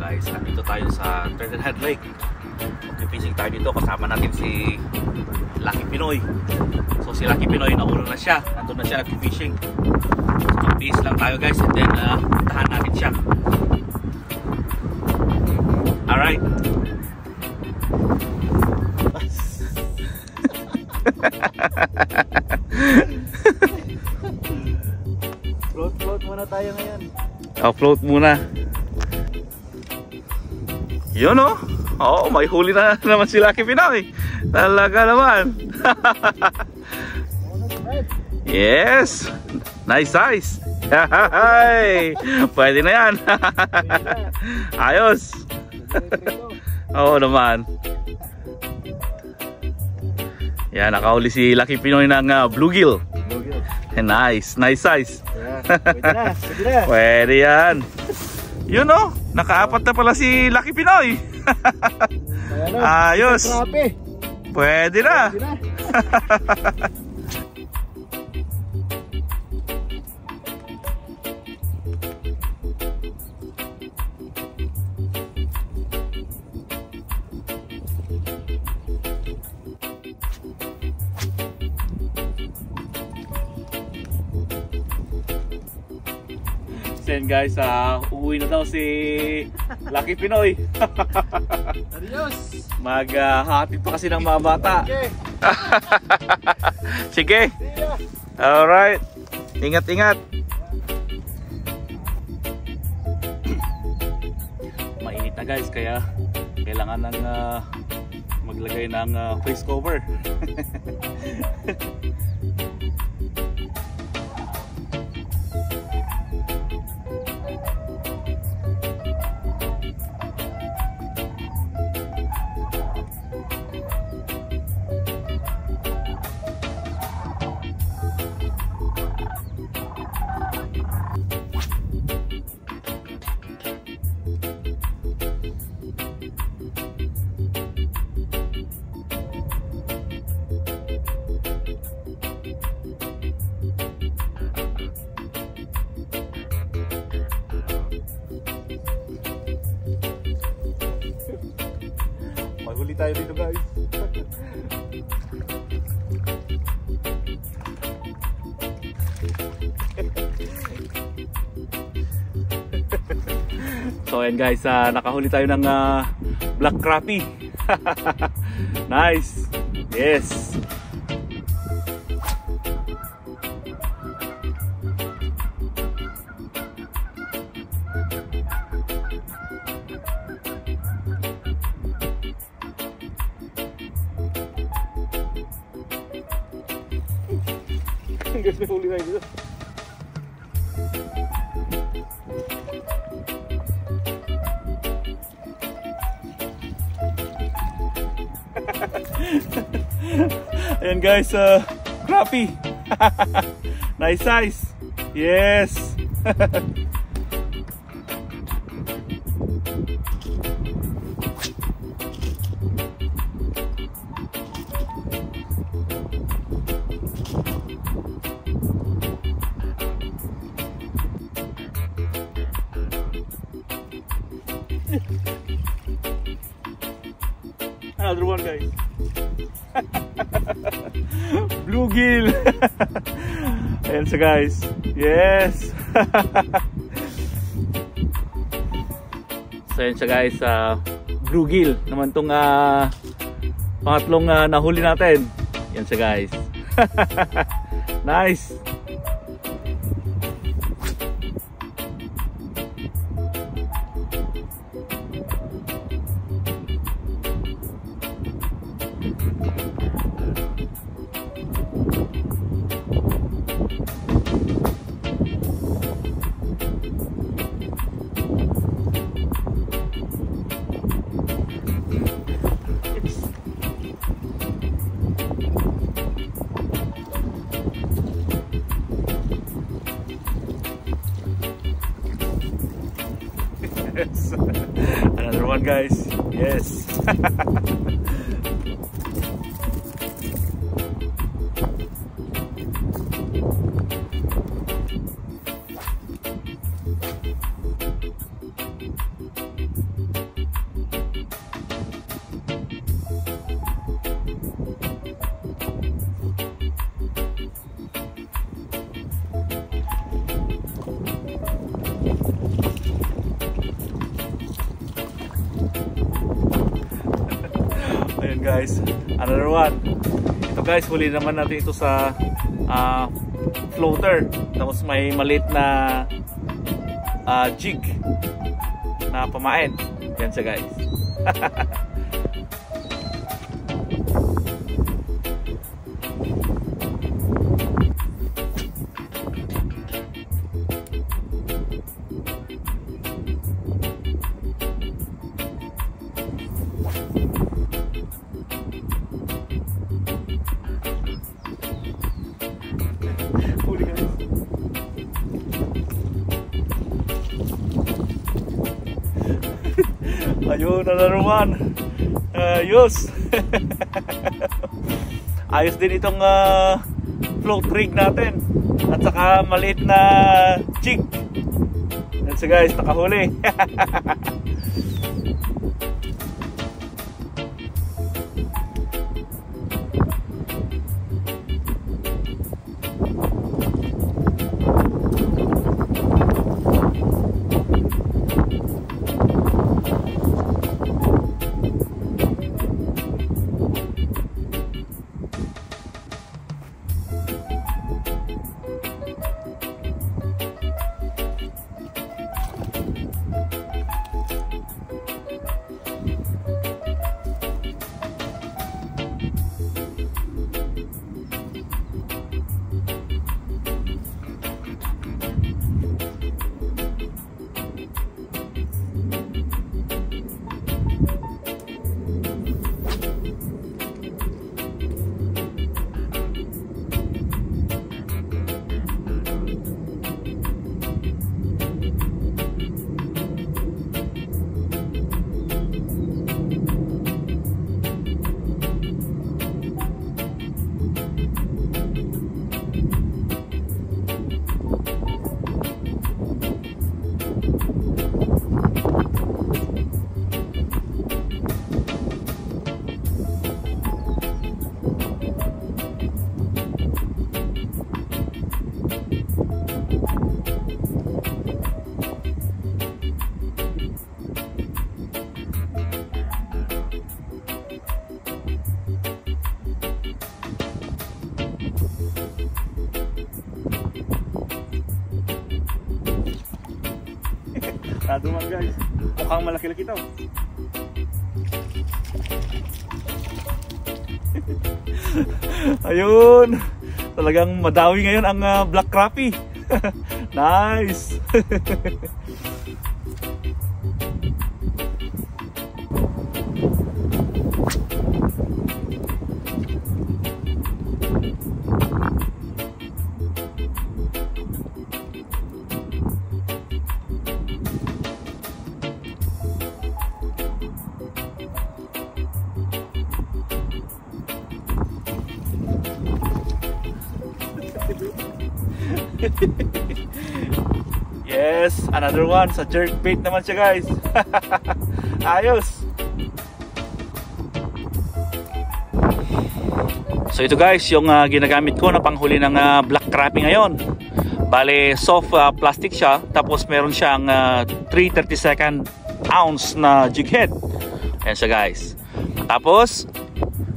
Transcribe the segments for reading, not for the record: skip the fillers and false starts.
guys, nandito tayo sa Turtle Head Lake. Mag-fishing tayo dito, kasama natin si Lucky Pinoy. So si Lucky Pinoy, nauna na siya, nandun na siya nag-fishing. So mag-fish lang tayo guys, and then tahan natin siya. Alright. Float muna tayo ngayon. Float muna. Yun o. Oo, may huli na naman si Lucky Pinoy. Talaga naman. Yes. Nice size. Pwede na yan. Ayos. Oo naman. Yan, nakahuli si Lucky Pinoy ng bluegill. Nice, nice size. Pwede na, pwede na. Pwede yan. Yun o, nakaapat na pala si Lucky Pinoy. Ayos. Pwede na. Then guys, uuwi na daw si Lucky Pinoy. Adios. Maghatid pa kasi ng mga bata. Okay. Sige. Alright. Ingat-ingat. Mainit na guys, kaya kailangan ng maglagay ng face cover. Maghuli tayo dito guys. So ayan guys, nakahuli tayo ng black crappie. Nice. Yes. Guys, may huli tayo dito. Ayan guys, crappie. Nice size. Yes. Another one guys. Bluegill. Ayan siya guys. Yes. So ayan siya guys, bluegill naman tong pangatlong nahuli natin. Yan siya guys. Nice. Yes. Another one guys. Yes. guys, another one. Ito guys, huli naman natin ito sa floater. Tapos may maliit na jig na pamain. Yan siya guys. Ayun, another one. Ayos. Ayos din itong float rig natin. At saka maliit na jig. Yan siya guys, nakahuli. Naduman guys, mukhang malaki-laki ito. Ayun, talagang madawi ngayon ang black crappie. Nice. Yes, another one sa jerkbait naman siya guys. Ayos. So ito guys yung ginagamit ko na panghuli ng black crappie ngayon. Bale soft plastic siya, tapos meron siyang 3/32 ounce na jig head. Ayan siya guys. Tapos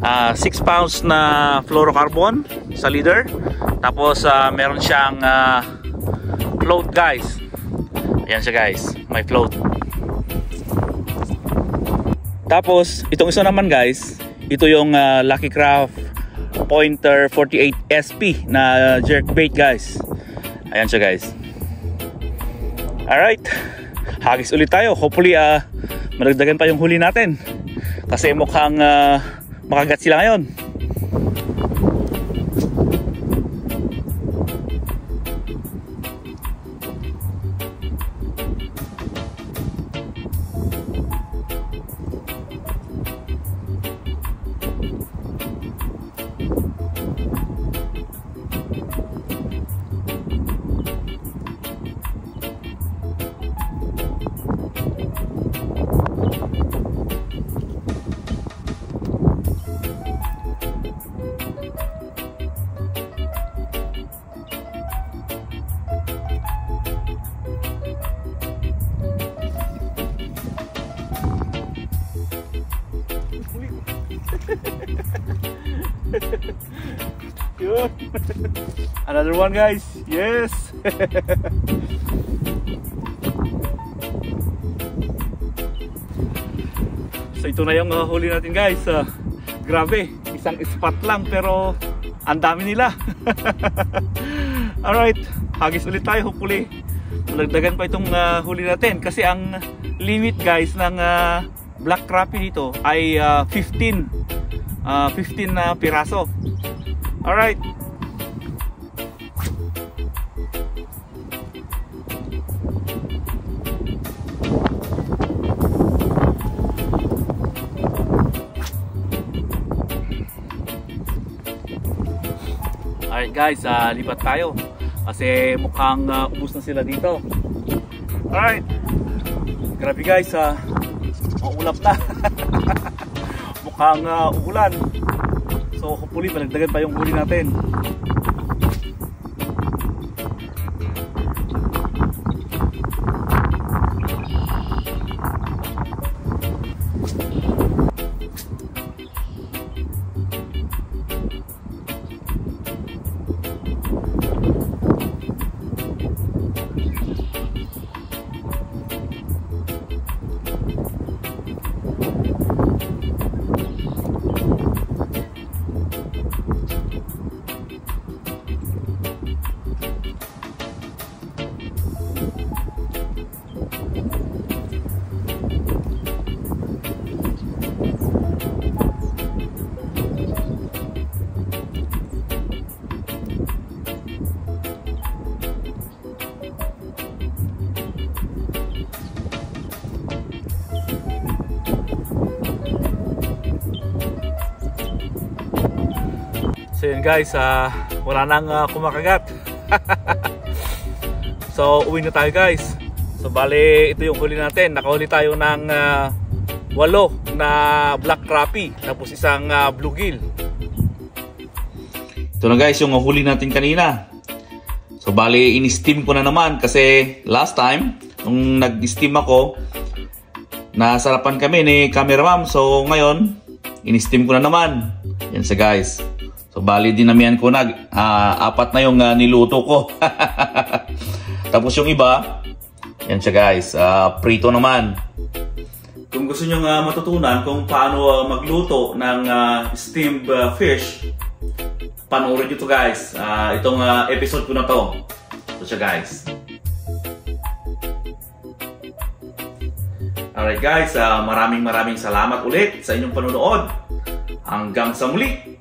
6 pounds na fluorocarbon sa leader. Tapos meron siyang float guys. Ayan siya guys, may float. Tapos itong isa naman guys, ito yung Lucky Craft Pointer 48 SP na jerkbait guys. Ayan siya guys. Alright, hagis ulit tayo. Hopefully madagdagan pa yung huli natin, kasi mukhang makagat sila ngayon. Yun. Another one guys. Yes. So ito na yung huli natin guys. Grabe, isang spot lang pero ang dami nila. Alright, hagis ulit tayo. Hopefully malagdagan pa itong huli natin. Kasi ang limit guys ng black crappie dito ay 15 na piraso. Alright. Alright guys, lipat tayo kasi mukhang ubos na sila dito. Alright. Grabe guys, maulap na. Mukhang uulan. So hopefully malagdagan pa yung huli natin. So yun guys, wala nang kumakagat. So uwi na tayo guys. So bale ito yung huli natin. Nakahuli tayo ng 8 na black crappie, tapos isang bluegill. Ito na guys yung huli natin kanina. So bale in-steam ko na naman kasi last time nung nag-steam ako, nasarapan kami ni cameraman. So ngayon in-steam ko na naman. Yan sa guys. So bali dinamihan ko na 4 na yung niluto ko. Tapos yung iba, yan siya guys, prito naman. Kung gusto nyo matutunan kung paano magluto ng steamed fish, panoorin nyo to guys. Itong episode ko na to. Ito siya guys. Alright guys, maraming salamat ulit sa inyong panonood. Hanggang sa muli.